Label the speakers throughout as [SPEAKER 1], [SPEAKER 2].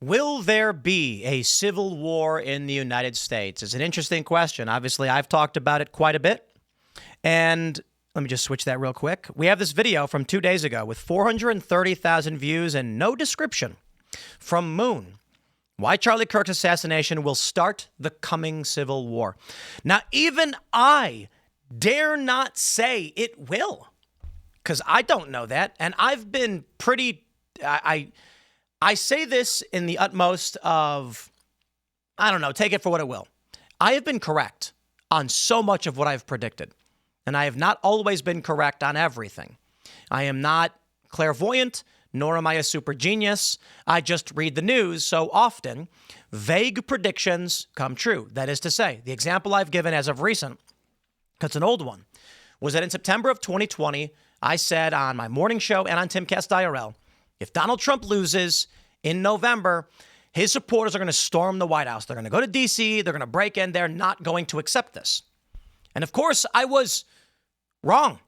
[SPEAKER 1] Will there be a civil war in the United States? It's an interesting question. Obviously, I've talked about it quite a bit. And let me just switch that real quick. We have this video from 2 days ago with 430,000 views and no description from Moon. Why Charlie Kirk's assassination will start the coming civil war. Now, even I dare not say it will, because I don't know that. And I've been pretty... I say this in the utmost of, I don't know, take it for what it will. I have been correct on so much of what I've predicted, and I have not always been correct on everything. I am not clairvoyant, nor am I a super genius. I just read the news so often. Vague predictions come true. That is to say, the example I've given as of recent, because it's an old one, was that in September of 2020, I said on my morning show and on Timcast IRL, if Donald Trump loses in November, his supporters are going to storm the White House. They're going to go to D.C. They're going to break in. They're not going to accept this. And of course, I was wrong.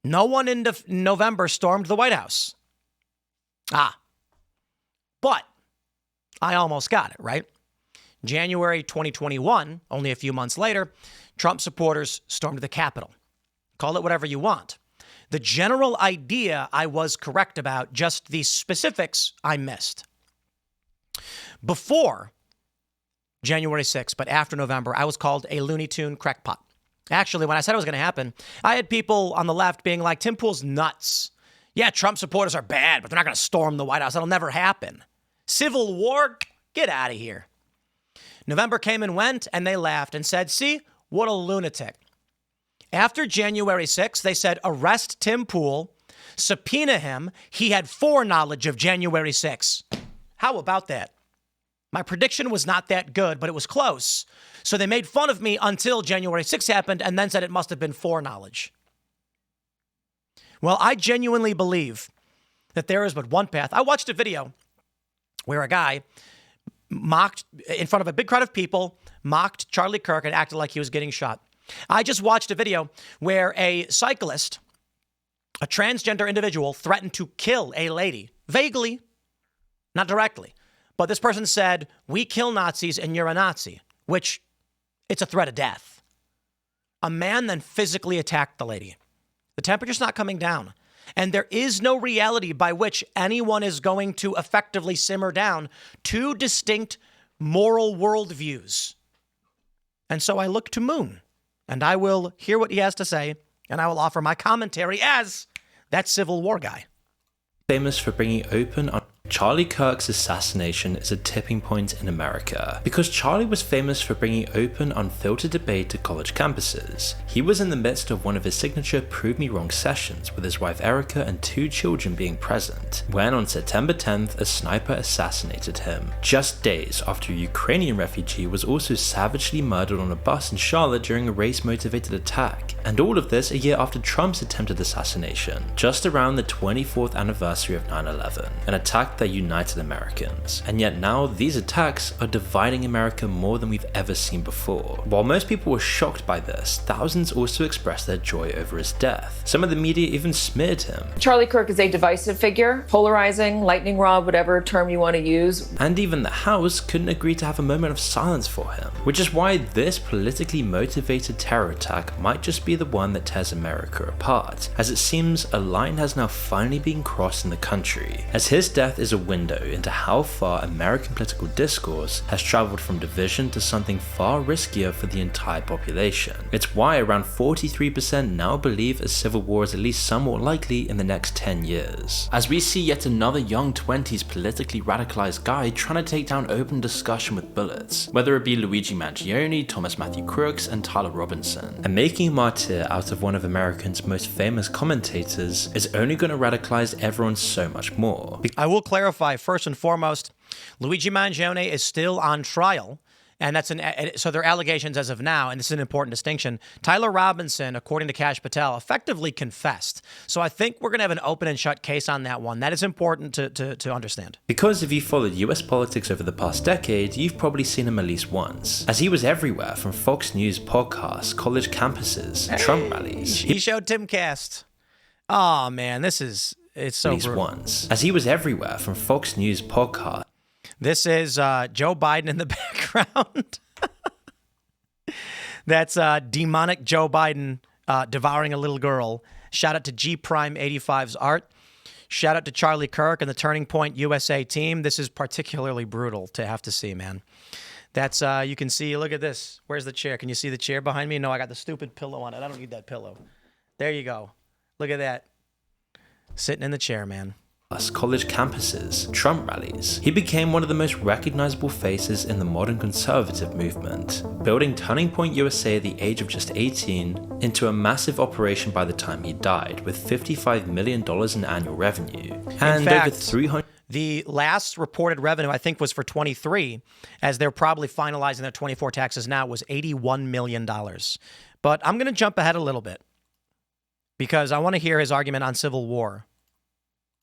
[SPEAKER 1] No one in November stormed the White House. But I almost got it, right? January 2021, only a few months later, Trump supporters stormed the Capitol. Call it whatever you want. The general idea I was correct about, just the specifics I missed. Before January 6th, but after November, I was called a Looney Tune crackpot. Actually, when I said it was going to happen, I had people on the left being like, Tim Pool's nuts. Yeah, Trump supporters are bad, but they're not going to storm the White House. That'll never happen. Civil war? Get out of here. November came and went, and they laughed and said, see, what a lunatic. After January 6th, they said, arrest Tim Pool, subpoena him. He had foreknowledge of January 6th. How about that? My prediction was not that good, but it was close. So they made fun of me until January 6th happened and then said it must have been foreknowledge. Well, I genuinely believe that there is but one path. I watched a video where a guy mocked, in front of a big crowd of people, mocked Charlie Kirk and acted like he was getting shot. I just watched a video where a cyclist, a transgender individual, threatened to kill a lady. Vaguely, not directly. But this person said, we kill Nazis and you're a Nazi, which it's a threat of death. A man then physically attacked the lady. The temperature's not coming down. And there is no reality by which anyone is going to effectively simmer down two distinct moral worldviews. And so I look to Moon. And I will hear what he has to say, and I will offer my commentary as that Civil War guy.
[SPEAKER 2] Famous for bringing open on Charlie Kirk's assassination is a tipping point in America, because Charlie was famous for bringing open, unfiltered debate to college campuses. He was in the midst of one of his signature Prove Me Wrong sessions with his wife Erica and 2 children being present, when on September 10th a sniper assassinated him, just days after a Ukrainian refugee was also savagely murdered on a bus in Charlotte during a race-motivated attack, and all of this a year after Trump's attempted assassination, just around the 24th anniversary of 9/11, an attack that united Americans. And yet now these attacks are dividing America more than we've ever seen before. While most people were shocked by this, thousands also expressed their joy over his death. Some of the media even smeared him.
[SPEAKER 3] Charlie Kirk is a divisive figure, polarizing, lightning rod, whatever term you want to use.
[SPEAKER 2] And even the House couldn't agree to have a moment of silence for him, which is why this politically motivated terror attack might just be the one that tears America apart, as it seems a line has now finally been crossed in the country, as his death is a window into how far American political discourse has traveled from division to something far riskier for the entire population. It's why around 43% now believe a civil war is at least somewhat likely in the next 10 years. As we see yet another young 20s politically radicalized guy trying to take down open discussion with bullets, whether it be Luigi Mangione, Thomas Matthew Crooks, and Tyler Robinson. And making a martyr out of one of Americans' most famous commentators is only going to radicalize everyone so much more.
[SPEAKER 1] I will clarify first and foremost, Luigi Mangione is still on trial, and so there are allegations as of now, and this is an important distinction. Tyler Robinson, according to Kash Patel, effectively confessed. So I think we're going to have an open and shut case on that one. That is important to understand.
[SPEAKER 2] Because if you followed US politics over the past decade, you've probably seen him at least once, as he was everywhere from Fox News podcasts, college campuses, Trump rallies.
[SPEAKER 1] He showed Timcast. Oh man, it's so brutal.
[SPEAKER 2] Once, as he was everywhere from Fox News podcast.
[SPEAKER 1] This is Joe Biden in the background. That's demonic Joe Biden devouring a little girl. Shout out to G Prime 85's art. Shout out to Charlie Kirk and the Turning Point USA team. This is particularly brutal to have to see, man. That's, you can see, look at this. Where's the chair? Can you see the chair behind me? No, I got the stupid pillow on it. I don't need that pillow. There you go. Look at that. Sitting in the chair, man.
[SPEAKER 2] College campuses, Trump rallies. He became one of the most recognizable faces in the modern conservative movement, building Turning Point USA at the age of just 18 into a massive operation by the time he died, with $55 million in annual revenue. And
[SPEAKER 1] in fact,
[SPEAKER 2] over 300.
[SPEAKER 1] The last reported revenue, I think, was for 23, as they're probably finalizing their 24 taxes now, was $81 million. But I'm going to jump ahead a little bit because I want to hear his argument on civil war.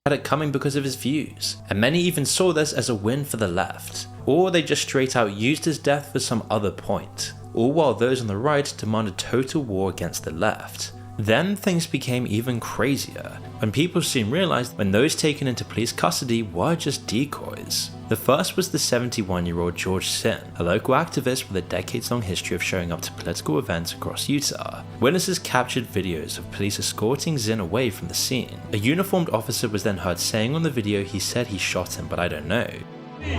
[SPEAKER 2] Had it coming because of his views, and many even saw this as a win for the left, or they just straight out used his death for some other point, all while those on the right demanded total war against the left. Then things became even crazier, when people soon realized when those taken into police custody were just decoys. The first was the 71-year-old George Sin, a local activist with a decades-long history of showing up to political events across Utah. Witnesses captured videos of police escorting Zinn away from the scene. A uniformed officer was then heard saying on the video he said he shot him, but I don't know.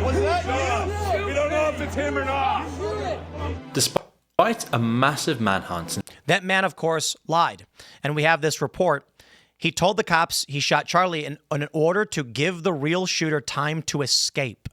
[SPEAKER 4] Was that you? We don't know if it's him or not.
[SPEAKER 2] Despite a massive manhunt.
[SPEAKER 1] That man, of course, lied. And we have this report. He told the cops he shot Charlie in order to give the real shooter time to escape.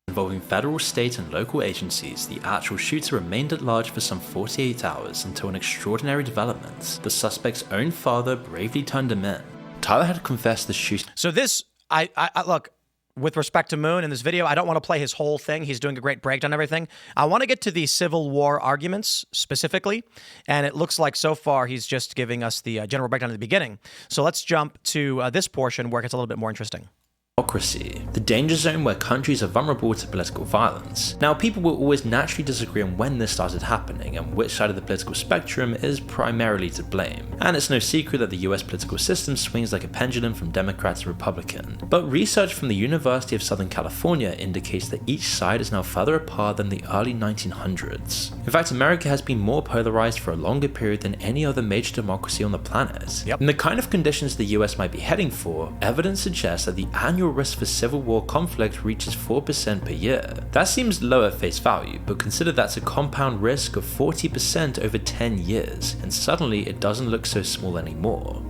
[SPEAKER 2] Involving federal, state, and local agencies, the actual shooter remained at large for some 48 hours until an extraordinary development. The suspect's own father bravely turned him in. Tyler had confessed the shooting.
[SPEAKER 1] So this, I look, with respect to Moon in this video, I don't want to play his whole thing. He's doing a great breakdown on everything. I want to get to the Civil War arguments specifically, and it looks like so far he's just giving us the general breakdown at the beginning. So let's jump to this portion where it gets a little bit more interesting.
[SPEAKER 2] Democracy, the danger zone where countries are vulnerable to political violence. Now, people will always naturally disagree on when this started happening and which side of the political spectrum is primarily to blame. And it's no secret that the US political system swings like a pendulum from Democrat to Republican. But research from the University of Southern California indicates that each side is now further apart than the early 1900s. In fact, America has been more polarized for a longer period than any other major democracy on the planet.
[SPEAKER 1] Yep.
[SPEAKER 2] In the kind of conditions the US might be heading for, evidence suggests that the annual risk for civil war conflict reaches 4% per year. That seems low at face value, but consider that's a compound risk of 40% over 10 years, and suddenly it doesn't look so small anymore.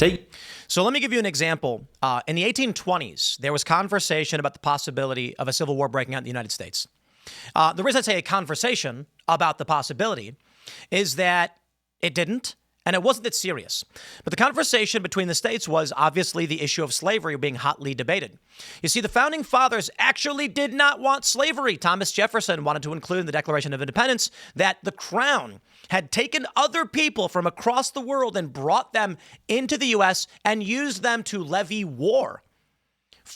[SPEAKER 1] So let me give you an example. In the 1820s, there was conversation about the possibility of a civil war breaking out in the United States. The reason I say a conversation about the possibility is that it didn't. And it wasn't that serious. But the conversation between the states was obviously the issue of slavery being hotly debated. You see, the founding fathers actually did not want slavery. Thomas Jefferson wanted to include in the Declaration of Independence that the crown had taken other people from across the world and brought them into the U.S. and used them to levy war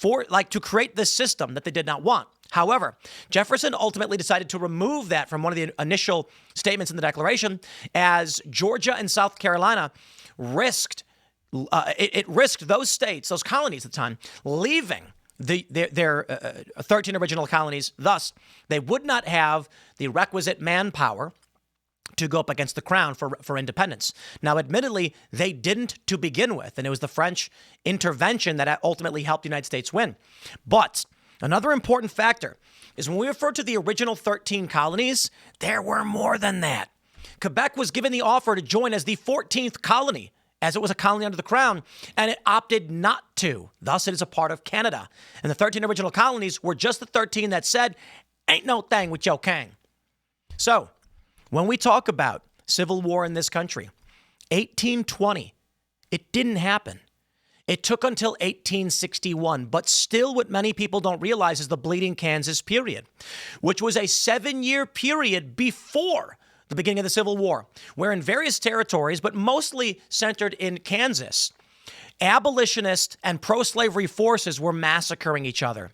[SPEAKER 1] to create this system that they did not want. However, Jefferson ultimately decided to remove that from one of the initial statements in the Declaration, as Georgia and South Carolina risked those states, those colonies at the time, leaving their 13 original colonies. Thus, they would not have the requisite manpower to go up against the crown for independence. Now, admittedly, they didn't to begin with, and it was the French intervention that ultimately helped the United States win. But another important factor is when we refer to the original 13 colonies, there were more than that. Quebec was given the offer to join as the 14th colony, as it was a colony under the crown, and it opted not to. Thus, it is a part of Canada. And the 13 original colonies were just the 13 that said, ain't no thing with Joe Kang. So, when we talk about civil war in this country, 1820, it didn't happen. It took until 1861, but still what many people don't realize is the Bleeding Kansas period, which was a 7-year period before the beginning of the Civil War, where in various territories, but mostly centered in Kansas, abolitionist and pro-slavery forces were massacring each other.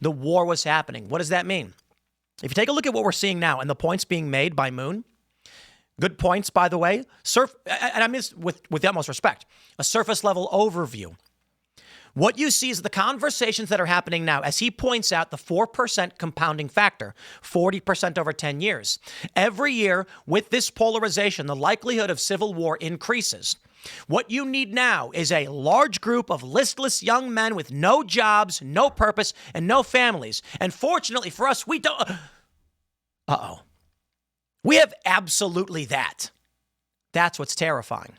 [SPEAKER 1] The war was happening. What does that mean? If you take a look at what we're seeing now and the points being made by Moon, good points, by the way, and I mean this with the utmost respect, a surface level overview. What you see is the conversations that are happening now, as he points out, the 4% compounding factor, 40% over 10 years. Every year with this polarization, the likelihood of civil war increases. What you need now is a large group of listless young men with no jobs, no purpose, and no families. And fortunately for us, we don't. We have absolutely that. That's what's terrifying.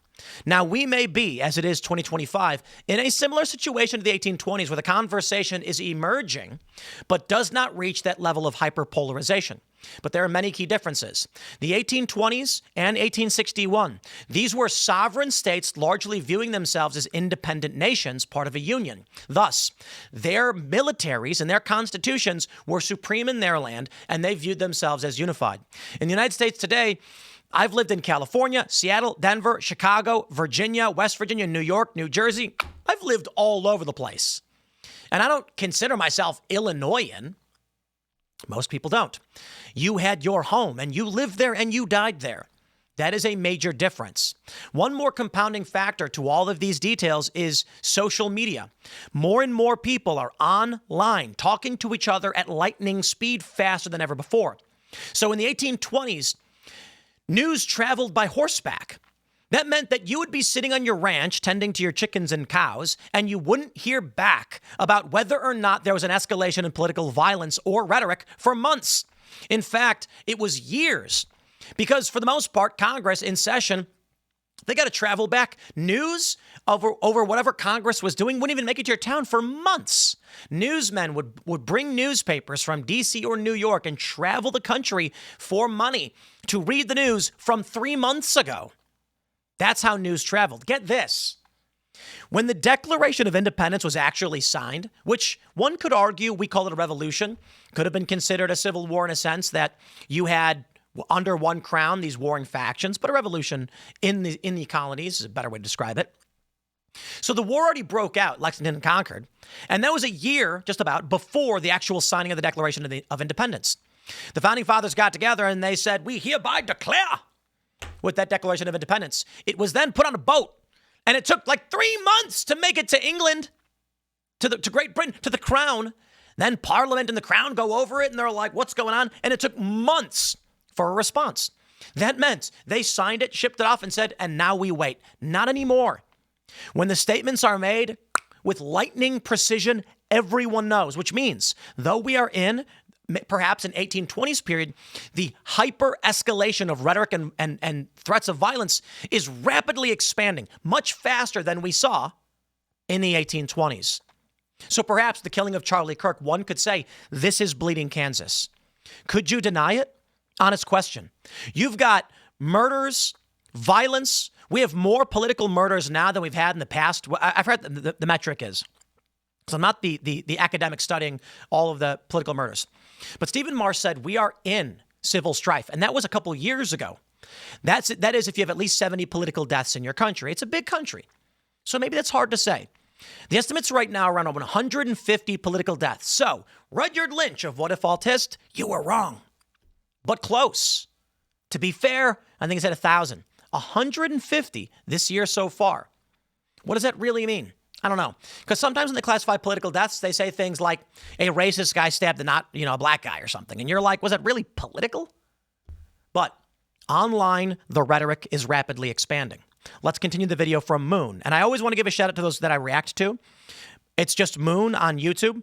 [SPEAKER 1] Now, we may be, as it is 2025, in a similar situation to the 1820s where the conversation is emerging, but does not reach that level of hyperpolarization. But there are many key differences. The 1820s and 1861, these were sovereign states largely viewing themselves as independent nations, part of a union. Thus, their militaries and their constitutions were supreme in their land, and they viewed themselves as unified. In the United States today, I've lived in California, Seattle, Denver, Chicago, Virginia, West Virginia, New York, New Jersey. I've lived all over the place. And I don't consider myself Illinoisan. Most people don't. You had your home and you lived there and you died there. That is a major difference. One more compounding factor to all of these details is social media. More and more people are online, talking to each other at lightning speed faster than ever before. So in the 1820s, news traveled by horseback. That meant that you would be sitting on your ranch tending to your chickens and cows, and you wouldn't hear back about whether or not there was an escalation in political violence or rhetoric for months. In fact, it was years, because for the most part, Congress in session, they got to travel back. News over whatever Congress was doing wouldn't even make it to your town for months. Newsmen would bring newspapers from D.C. or New York and travel the country for money to read the news from 3 months ago. That's how news traveled. Get this. When the Declaration of Independence was actually signed, which one could argue we call it a revolution, could have been considered a civil war in a sense that you had under one crown these warring factions, but a revolution in the colonies is a better way to describe it. So the war already broke out, Lexington conquered, and that was a year just about before the actual signing of the Declaration of Independence. The Founding Fathers got together and they said, "We hereby declare," with that Declaration of Independence. It was then put on a boat, and it took like 3 months to make it to England, to Great Britain, to the Crown. Then Parliament and the Crown go over it, and they're like, "What's going on?" And it took months for a response. That meant they signed it, shipped it off, and said, "And now we wait." Not anymore. When the statements are made with lightning precision, everyone knows, which means though we are in perhaps an 1820s period, the hyper-escalation of rhetoric and threats of violence is rapidly expanding, much faster than we saw in the 1820s. So perhaps the killing of Charlie Kirk, one could say, this is bleeding Kansas. Could you deny it? Honest question. You've got murders, violence. We have more political murders now than we've had in the past. I've heard the metric is. So I'm not the academic studying all of the political murders. But Stephen Marsh said we are in civil strife, and that was a couple years ago. That is if you have at least 70 political deaths in your country. It's a big country, so maybe that's hard to say. The estimates right now are around 150 political deaths. So Rudyard Lynch of What If Altist, you were wrong, but close. To be fair, I think it's at 1,000. 150 this year so far. What does that really mean? I don't know. Because sometimes when they classify political deaths, they say things like a racist guy stabbed a black guy or something. And you're like, was that really political? But online, the rhetoric is rapidly expanding. Let's continue the video from Moon. And I always want to give a shout out to those that I react to. It's just Moon on YouTube.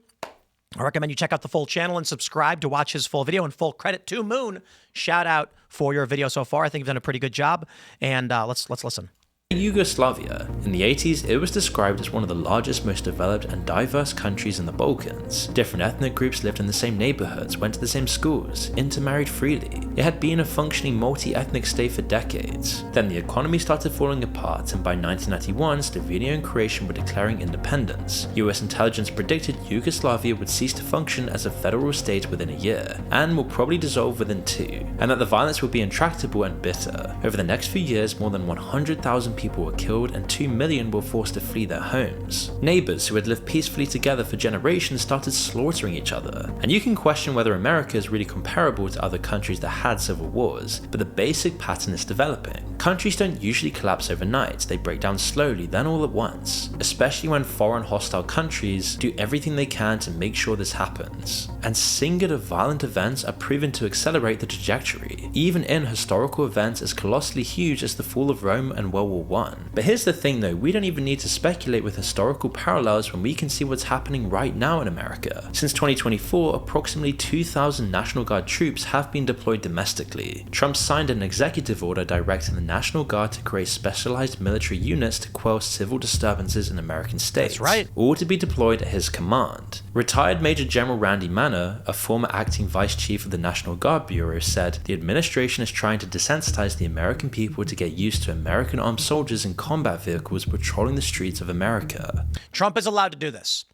[SPEAKER 1] I recommend you check out the full channel and subscribe to watch his full video, and full credit to Moon. Shout out for your video so far. I think you've done a pretty good job. And let's listen.
[SPEAKER 2] Yugoslavia. In the 80s, it was described as one of the largest, most developed and diverse countries in the Balkans. Different ethnic groups lived in the same neighborhoods, went to the same schools, intermarried freely. It had been a functioning multi-ethnic state for decades. Then the economy started falling apart, and by 1991, Slovenia and Croatia were declaring independence. US intelligence predicted Yugoslavia would cease to function as a federal state within a year, and will probably dissolve within 2, and that the violence would be intractable and bitter. Over the next few years, more than 100,000 people were killed and 2 million were forced to flee their homes. Neighbors who had lived peacefully together for generations started slaughtering each other. And you can question whether America is really comparable to other countries that had civil wars, but the basic pattern is developing. Countries don't usually collapse overnight, they break down slowly, then all at once, especially when foreign hostile countries do everything they can to make sure this happens. And singular violent events are proven to accelerate the trajectory, even in historical events as colossally huge as the fall of Rome and World War I. But here's the thing though, we don't even need to speculate with historical parallels when we can see what's happening right now in America. Since 2024, approximately 2,000 National Guard troops have been deployed domestically. Trump signed an executive order directing the National Guard to create specialized military units to quell civil disturbances in American states.
[SPEAKER 1] That's right.
[SPEAKER 2] All to be deployed at his command. Retired Major General Randy Manner, a former acting vice chief of the National Guard Bureau, said the administration is trying to desensitize the American people to get used to American armed soldiers in combat vehicles patrolling the streets of America.
[SPEAKER 1] Trump is allowed to do this.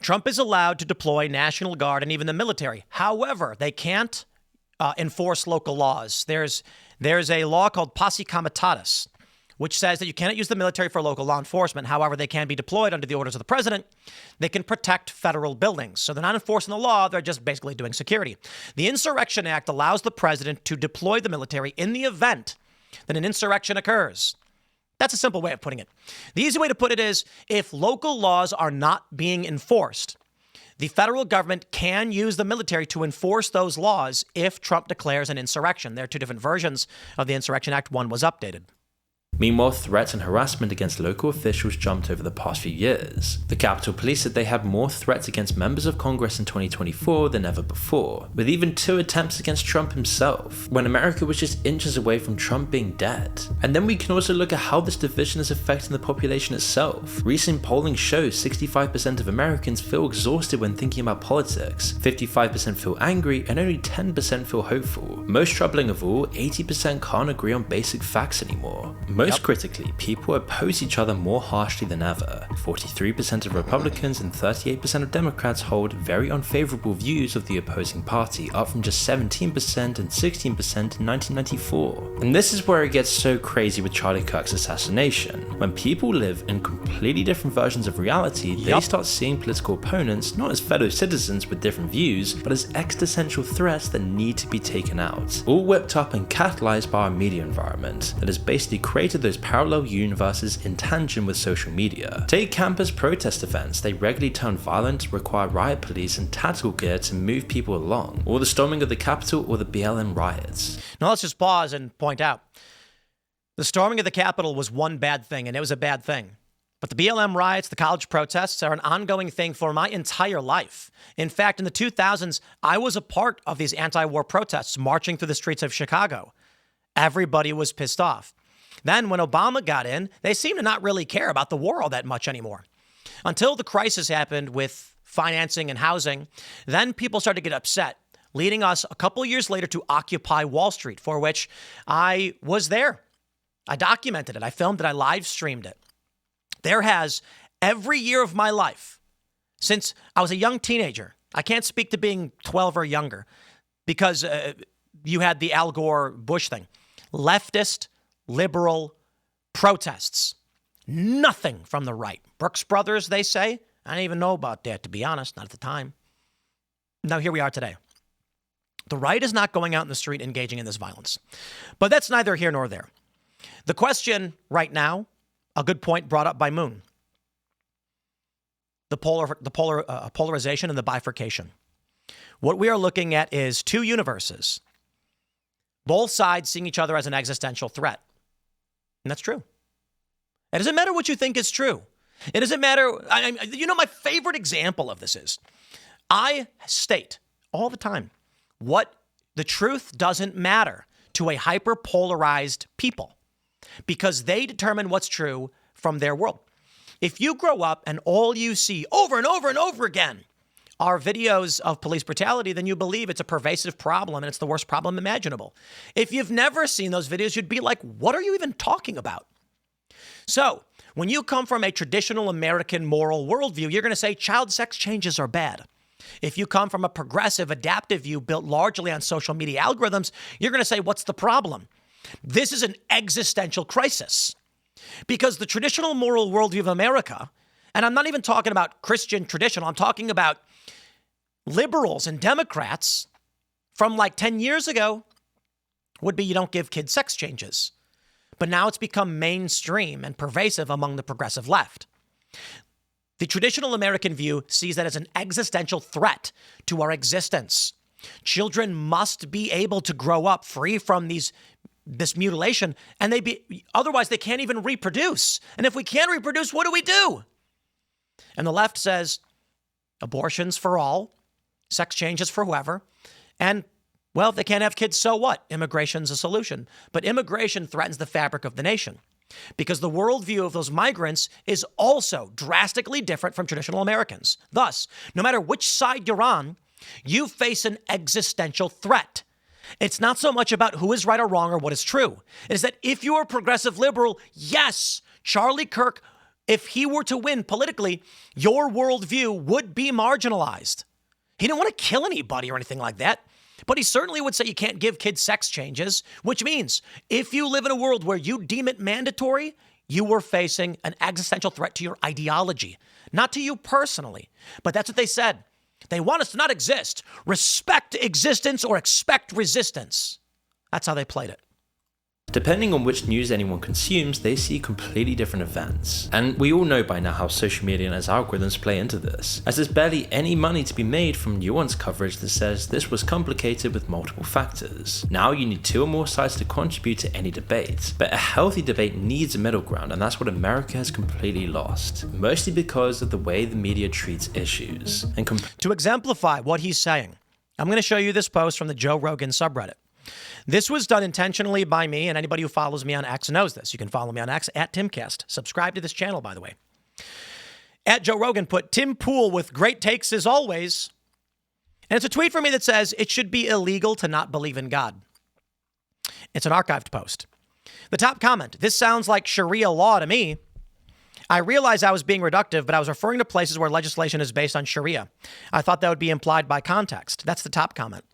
[SPEAKER 1] Trump is allowed to deploy National Guard and even the military. However, they can't enforce local laws. There's a law called posse comitatus, which says that you cannot use the military for local law enforcement. However, they can be deployed under the orders of the president. They can protect federal buildings. So they're not enforcing the law. They're just basically doing security. The Insurrection Act allows the president to deploy the military in the event that an insurrection occurs. That's a simple way of putting it. The easy way to put it is if local laws are not being enforced, the federal government can use the military to enforce those laws if Trump declares an insurrection. There are two different versions of the Insurrection Act. One was updated.
[SPEAKER 2] Meanwhile, threats and harassment against local officials jumped over the past few years. The Capitol Police said they had more threats against members of Congress in 2024 than ever before, with even 2 attempts against Trump himself, when America was just inches away from Trump being dead. And then we can also look at how this division is affecting the population itself. Recent polling shows 65% of Americans feel exhausted when thinking about politics, 55% feel angry, and only 10% feel hopeful. Most troubling of all, 80% can't agree on basic facts anymore. Most critically, people oppose each other more harshly than ever. 43% of Republicans and 38% of Democrats hold very unfavorable views of the opposing party, up from just 17% and 16% in 1994. And this is where it gets so crazy with Charlie Kirk's assassination. When people live in completely different versions of reality, they start seeing political opponents not as fellow citizens with different views, but as existential threats that need to be taken out. All whipped up and catalyzed by our media environment that has basically created those parallel universes in tangent with social media. Take campus protest events, they regularly turn violent, require riot police and tactical gear to move people along, or the storming of the Capitol or the BLM riots.
[SPEAKER 1] Now let's just pause and point out, the storming of the Capitol was one bad thing, and it was a bad thing. But the BLM riots, the college protests are an ongoing thing for my entire life. In fact, in the 2000s, I was a part of these anti-war protests marching through the streets of Chicago. Everybody was pissed off. Then when Obama got in, they seemed to not really care about the war all that much anymore. Until the crisis happened with financing and housing, then people started to get upset, leading us a couple of years later to Occupy Wall Street, for which I was there. I documented it. I filmed it. I live streamed it. There has, every year of my life, since I was a young teenager, I can't speak to being 12 or younger because you had the Al Gore Bush thing, leftist, liberal protests. Nothing from the right. Brooks Brothers, they say. I didn't even know about that, to be honest, not at the time. Now, here we are today. The right is not going out in the street engaging in this violence. But that's neither here nor there. The question right now, a good point brought up by Moon, the polarization and the bifurcation. What we are looking at is two universes, both sides seeing each other as an existential threat. And that's true. It doesn't matter what you think is true. It doesn't matter. My favorite example of this is I state all the time what the truth doesn't matter to a hyper-polarized people because they determine what's true from their world. If you grow up and all you see over and over and over again are videos of police brutality, then you believe it's a pervasive problem and it's the worst problem imaginable. If you've never seen those videos, you'd be like, what are you even talking about? So when you come from a traditional American moral worldview, you're going to say child sex changes are bad. If you come from a progressive, adaptive view built largely on social media algorithms, you're going to say, what's the problem? This is an existential crisis. Because the traditional moral worldview of America, and I'm not even talking about Christian traditional, I'm talking about liberals and Democrats from like 10 years ago, would be you don't give kids sex changes. But now it's become mainstream and pervasive among the progressive left. The traditional American view sees that as an existential threat to our existence. Children must be able to grow up free from this mutilation, and otherwise they can't even reproduce. And if we can't reproduce, what do we do? And the left says abortions for all, sex changes for whoever, and well, if they can't have kids, so what? Immigration's a solution. But immigration threatens the fabric of the nation because the worldview of those migrants is also drastically different from traditional Americans. Thus, no matter which side you're on, you face an existential threat. It's not so much about who is right or wrong or what is true. It is that if you are a progressive liberal, yes, Charlie Kirk, if he were to win politically, your worldview would be marginalized. He didn't want to kill anybody or anything like that. But he certainly would say you can't give kids sex changes, which means if you live in a world where you deem it mandatory, you were facing an existential threat to your ideology, not to you personally. But that's what they said. They want us to not exist, respect existence or expect resistance. That's how they played it.
[SPEAKER 2] Depending on which news anyone consumes, they see completely different events. And we all know by now how social media and its algorithms play into this, as there's barely any money to be made from nuanced coverage that says this was complicated with multiple factors. Now you need two or more sides to contribute to any debate, but a healthy debate needs a middle ground, and that's what America has completely lost, mostly because of the way the media treats issues.
[SPEAKER 1] To exemplify what he's saying, I'm going to show you this post from the Joe Rogan subreddit. This was done intentionally by me, and anybody who follows me on X knows this. You can follow me on X at Timcast. Subscribe to this channel, by the way. At Joe Rogan put, Tim Pool with great takes as always. And it's a tweet from me that says, it should be illegal to not believe in God. It's an archived post. The top comment, this sounds like Sharia law to me. I realized I was being reductive, but I was referring to places where legislation is based on Sharia. I thought that would be implied by context. That's the top comment.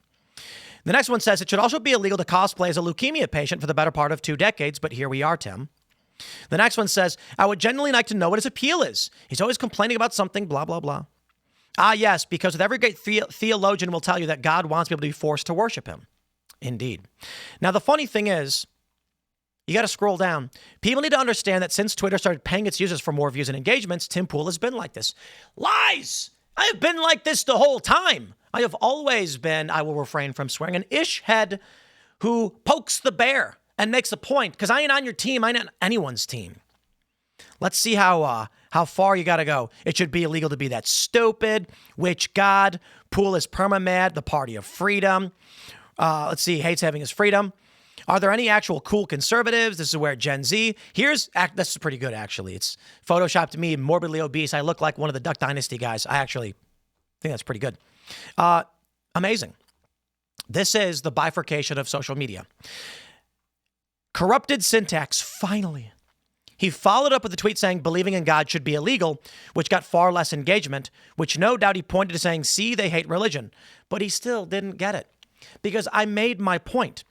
[SPEAKER 1] The next one says it should also be illegal to cosplay as a leukemia patient for the better part of 2 decades, but here we are, Tim. The next one says, I would genuinely like to know what his appeal is. He's always complaining about something, blah, blah, blah. Ah, yes, because with every great theologian will tell you that God wants people to be forced to worship him. Indeed. Now, the funny thing is, you got to scroll down. People need to understand that since Twitter started paying its users for more views and engagements, Tim Pool has been like this. Lies! I have been like this the whole time. I have always been, I will refrain from swearing, an ish head who pokes the bear and makes a point, because I ain't on your team, I ain't on anyone's team. Let's see how far you got to go. It should be illegal to be that stupid. Which God? Pool is perma-mad, the party of freedom. Let's see, hates having his freedom. Are there any actual cool conservatives? This is where Gen Z. This is pretty good, actually. It's photoshopped me, morbidly obese. I look like one of the Duck Dynasty guys. I actually think that's pretty good. Amazing. This is the bifurcation of social media. Corrupted syntax, finally. He followed up with a tweet saying believing in God should be illegal, which got far less engagement, which no doubt he pointed to saying, see, they hate religion. But he still didn't get it because I made my point.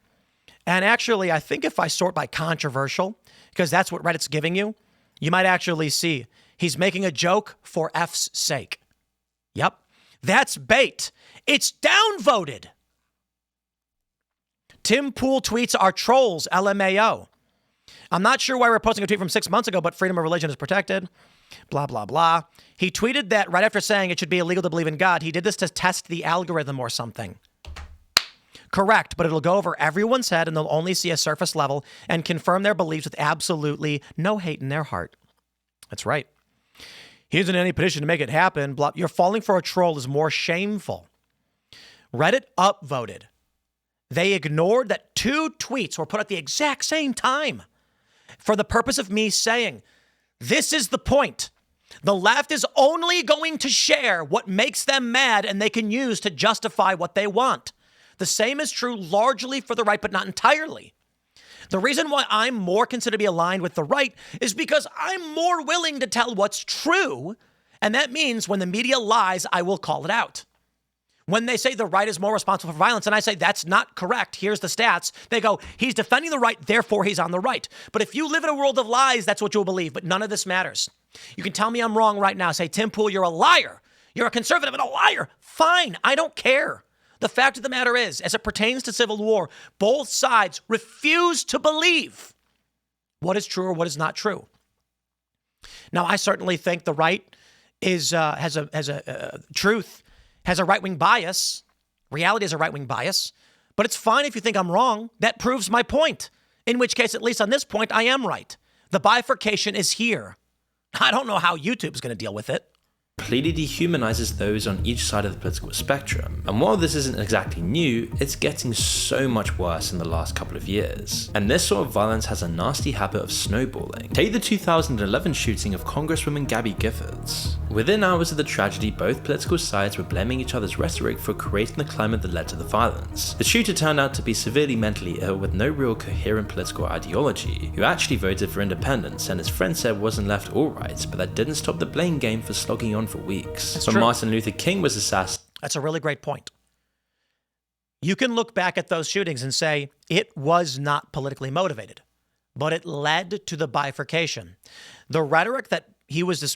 [SPEAKER 1] And actually, I think if I sort by controversial, because that's what Reddit's giving you, you might actually see he's making a joke for F's sake. Yep. That's bait. It's downvoted. Tim Pool tweets are trolls, LMAO. I'm not sure why we're posting a tweet from 6 months ago, but freedom of religion is protected. Blah, blah, blah. He tweeted that right after saying it should be illegal to believe in God. He did this to test the algorithm or something. Correct, but it'll go over everyone's head and they'll only see a surface level and confirm their beliefs with absolutely no hate in their heart. That's right. He isn't in any position to make it happen. Blah. You're falling for a troll is more shameful. Reddit upvoted. They ignored that 2 tweets were put at the exact same time for the purpose of me saying, this is the point. The left is only going to share what makes them mad and they can use to justify what they want. The same is true largely for the right, but not entirely. The reason why I'm more considered to be aligned with the right is because I'm more willing to tell what's true. And that means when the media lies, I will call it out. When they say the right is more responsible for violence, and I say that's not correct, here's the stats, they go, he's defending the right, therefore he's on the right. But if you live in a world of lies, that's what you'll believe. But none of this matters. You can tell me I'm wrong right now. Say, Tim Pool, you're a liar. You're a conservative and a liar. Fine, I don't care. The fact of the matter is, as it pertains to civil war, both sides refuse to believe what is true or what is not true. Now, I certainly think the right has a truth, has a right-wing bias. Reality has a right-wing bias. But it's fine if you think I'm wrong. That proves my point. In which case, at least on this point, I am right. The bifurcation is here. I don't know how YouTube's going to deal with it.
[SPEAKER 2] Completely dehumanizes those on each side of the political spectrum. And while this isn't exactly new, it's getting so much worse in the last couple of years. And this sort of violence has a nasty habit of snowballing. Take the 2011 shooting of Congresswoman Gabby Giffords. Within hours of the tragedy, both political sides were blaming each other's rhetoric for creating the climate that led to the violence. The shooter turned out to be severely mentally ill with no real coherent political ideology, who actually voted for independence and his friend said wasn't left or right, but that didn't stop the blame game for slogging on for weeks.
[SPEAKER 1] That's
[SPEAKER 2] when
[SPEAKER 1] true.
[SPEAKER 2] Martin Luther King was assassinated.
[SPEAKER 1] That's a really great point. You can look back at those shootings and say it was not politically motivated, but it led to the bifurcation. The rhetoric that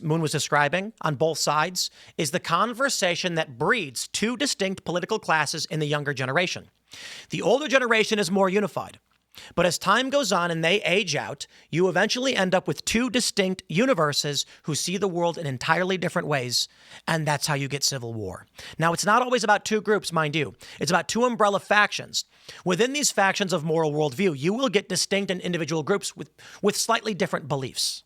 [SPEAKER 1] Moon was describing on both sides is the conversation that breeds two distinct political classes in the younger generation. The older generation is more unified. But as time goes on and they age out, you eventually end up with two distinct universes who see the world in entirely different ways, and that's how you get civil war. Now, it's not always about two groups, mind you. It's about two umbrella factions. Within these factions of moral worldview, you will get distinct and individual groups with slightly different beliefs.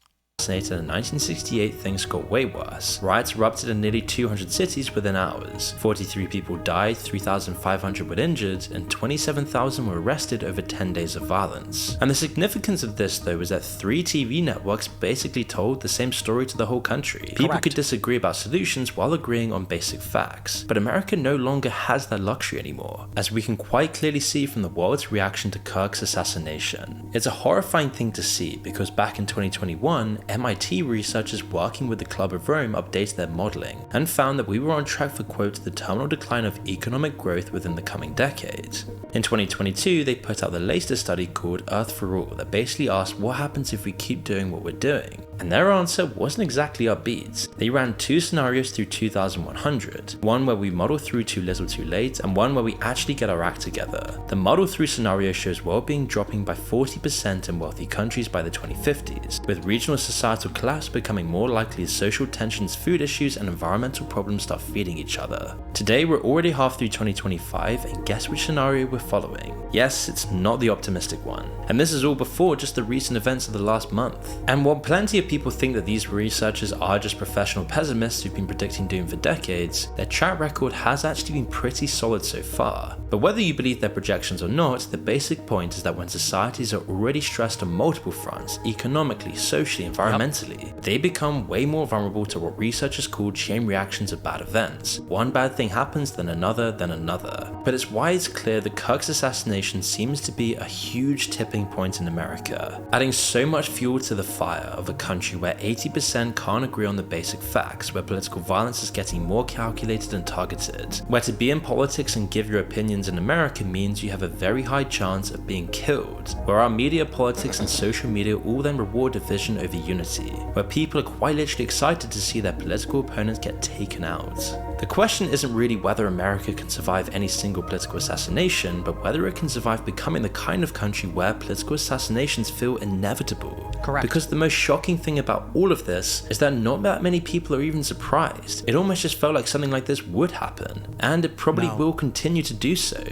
[SPEAKER 2] In 1968, things got way worse. Riots erupted in nearly 200 cities within hours. 43 people died, 3,500 were injured, and 27,000 were arrested over 10 days of violence. And the significance of this, though, is that 3 TV networks basically told the same story to the whole country. People could disagree about solutions while agreeing on basic facts. But America no longer has that luxury anymore, as we can quite clearly see from the world's reaction to Kirk's assassination. It's a horrifying thing to see, because back in 2021, MIT researchers working with the Club of Rome updated their modeling and found that we were on track for, quote, the terminal decline of economic growth within the coming decade. In 2022, they put out the latest study called Earth for All that basically asked what happens if we keep doing what we're doing. And their answer wasn't exactly upbeat. They ran 2 scenarios through 2100, one where we model through too little too late, and one where we actually get our act together. The model through scenario shows well-being dropping by 40% in wealthy countries by the 2050s, with regional societal collapse becoming more likely as social tensions, food issues, and environmental problems start feeding each other. Today, we're already half through 2025, and guess which scenario we're following? Yes, it's not the optimistic one. And this is all before just the recent events of the last month. And while plenty of people think that these researchers are just professional pessimists who've been predicting doom for decades, their track record has actually been pretty solid so far. But whether you believe their projections or not, the basic point is that when societies are already stressed on multiple fronts, economically, socially, environmentally, they become way more vulnerable to what researchers call chain reactions of bad events. One bad thing happens, then another, then another. But it's why it's clear that Kirk's assassination seems to be a huge tipping point in America, adding so much fuel to the fire of a country where 80% can't agree on the basic facts, where political violence is getting more calculated and targeted, where to be in politics and give your opinions in America means you have a very high chance of being killed, where our media, politics, and social media all then reward division over unity, where people are quite literally excited to see their political opponents get taken out. The question isn't really whether America can survive any single political assassination, but whether it can survive becoming the kind of country where political assassinations feel inevitable.
[SPEAKER 1] Correct.
[SPEAKER 2] Because the most shocking thing about all of this is that not that many people are even surprised. It almost just felt like something like this would happen, and it probably will continue to do so.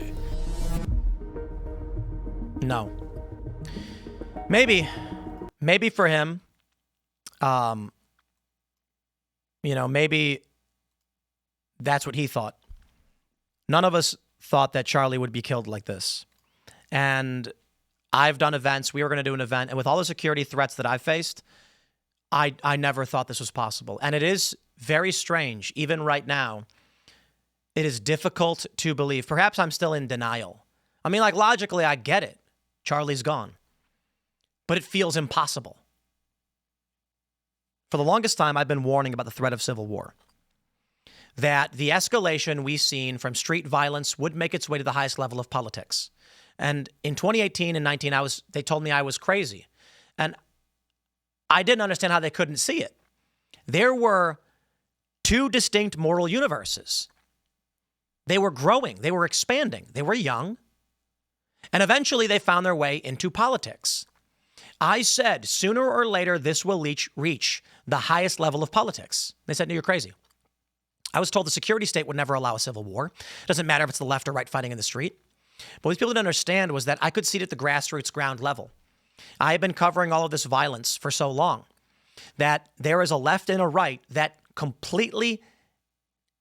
[SPEAKER 1] No. Maybe for him, maybe that's what he thought. None of us thought that Charlie would be killed like this. And I've done events. We were going to do an event. And with all the security threats that I've faced, I never thought this was possible. And it is very strange. Even right now, it is difficult to believe. Perhaps I'm still in denial. I mean, like, logically, I get it. Charlie's gone. But it feels impossible. For the longest time, I've been warning about the threat of civil war. that the escalation we've seen from street violence would make its way to the highest level of politics. And in 2018 and 19, they told me I was crazy. And I didn't understand how they couldn't see it. There were two distinct moral universes. They were growing. They were expanding. They were young. And eventually they found their way into politics. I said, sooner or later, this will reach the highest level of politics. They said, no, you're crazy. I was told the security state would never allow a civil war. It doesn't matter if it's the left or right fighting in the street. But what people didn't understand was that I could see it at the grassroots ground level. I have been covering all of this violence for so long that there is a left and a right that completely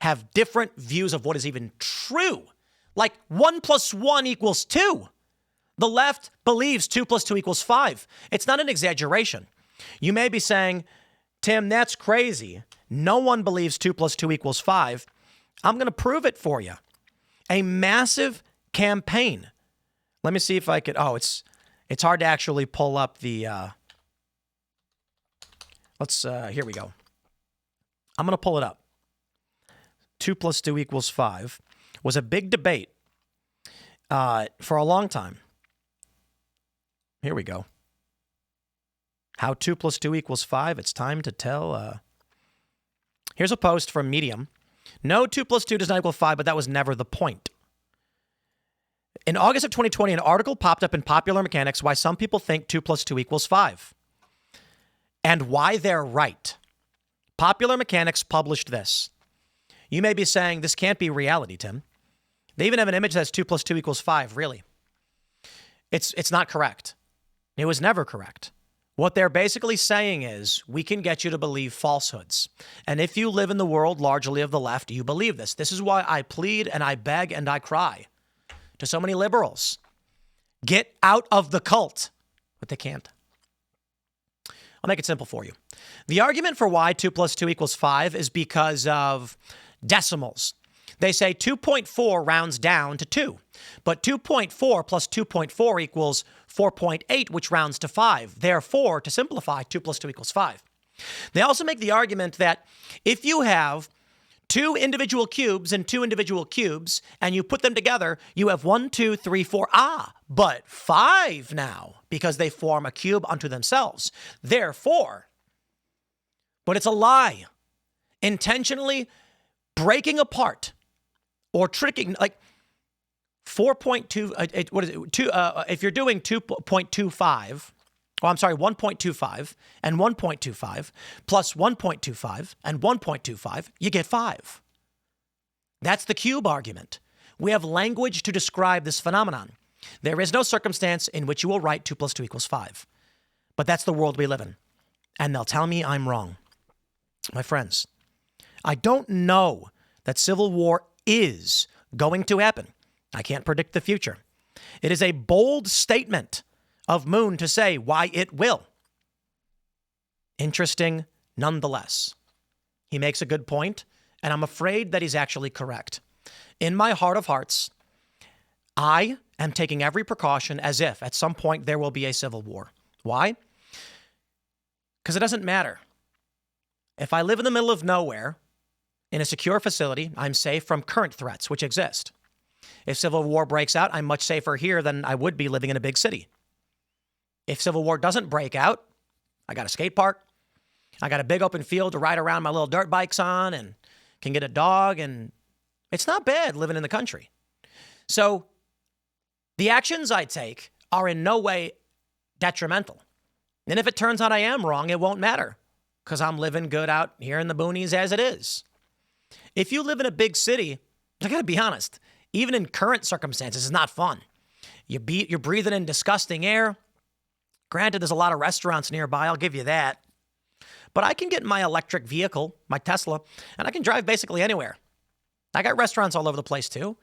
[SPEAKER 1] have different views of what is even true. Like 1 + 1 = 2. The left believes 2 + 2 = 5. It's not an exaggeration. You may be saying, Tim, that's crazy. No one believes 2 + 2 = 5. I'm going to prove it for you. A massive campaign. Let me see if I could. Oh, it's hard to actually pull up the. Here we go. I'm going to pull it up. 2 + 2 = 5 was a big debate for a long time. Here we go. How 2 + 2 = 5. It's time to tell. Here's a post from Medium. No, 2 + 2 does not equal 5, but that was never the point. In August of 2020, an article popped up in Popular Mechanics why some people think 2 + 2 = 5 and why they're right. Popular Mechanics published this. You may be saying, this can't be reality, Tim. They even have an image that says 2 + 2 = 5. Really? It's not correct. It was never correct. What they're basically saying is we can get you to believe falsehoods. And if you live in the world largely of the left, you believe this. This is why I plead and I beg and I cry to so many liberals. Get out of the cult. But they can't. I'll make it simple for you. The argument for why 2 + 2 = 5 is because of decimals. They say 2.4 rounds down to 2, but 2.4 + 2.4 = 4.8, which rounds to 5. Therefore, to simplify, 2 + 2 = 5. They also make the argument that if you have two individual cubes and two individual cubes, and you put them together, you have 1, 2, 3, 4, but 5 now, because they form a cube unto themselves. Therefore, but it's a lie. Intentionally breaking apart or tricking, like 4.2, what is it? If you're doing 2.25, oh, I'm sorry, 1.25 and 1.25 plus 1.25 and 1.25, you get 5. That's the cube argument. We have language to describe this phenomenon. There is no circumstance in which you will write 2 + 2 = 5. But that's the world we live in. And they'll tell me I'm wrong. My friends, I don't know that civil war is going to happen. I can't predict the future. It is a bold statement of Moon to say why it will. Interesting nonetheless. He makes a good point, and I'm afraid that he's actually correct. In my heart of hearts, I am taking every precaution as if at some point there will be a civil war. Why? Because it doesn't matter. If I live in the middle of nowhere, in a secure facility, I'm safe from current threats which exist. If civil war breaks out, I'm much safer here than I would be living in a big city. If civil war doesn't break out, I got a skate park. I got a big open field to ride around my little dirt bikes on and can get a dog. And it's not bad living in the country. So the actions I take are in no way detrimental. And if it turns out I am wrong, it won't matter because I'm living good out here in the boonies as it is. If you live in a big city, I got to be honest, even in current circumstances, it's not fun. You're breathing in disgusting air. Granted, there's a lot of restaurants nearby, I'll give you that. But I can get in my electric vehicle, my Tesla, and I can drive basically anywhere. I got restaurants all over the place too.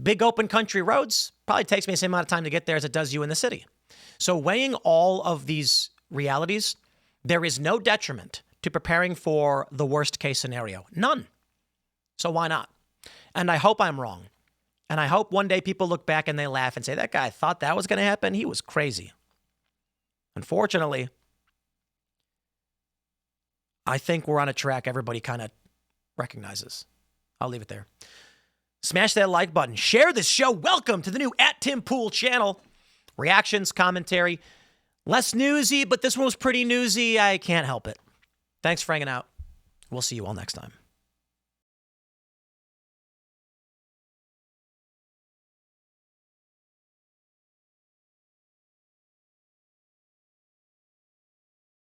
[SPEAKER 1] Big open country roads probably takes me the same amount of time to get there as it does you in the city. So weighing all of these realities, there is no detriment to preparing for the worst case scenario. None. So why not? And I hope I'm wrong. And I hope one day people look back and they laugh and say, that guy thought that was going to happen. He was crazy. Unfortunately, I think we're on a track everybody kind of recognizes. I'll leave it there. Smash that like button. Share this show. Welcome to the new @TimPool channel. Reactions, commentary. Less newsy, but this one was pretty newsy. I can't help it. Thanks for hanging out. We'll see you all next time.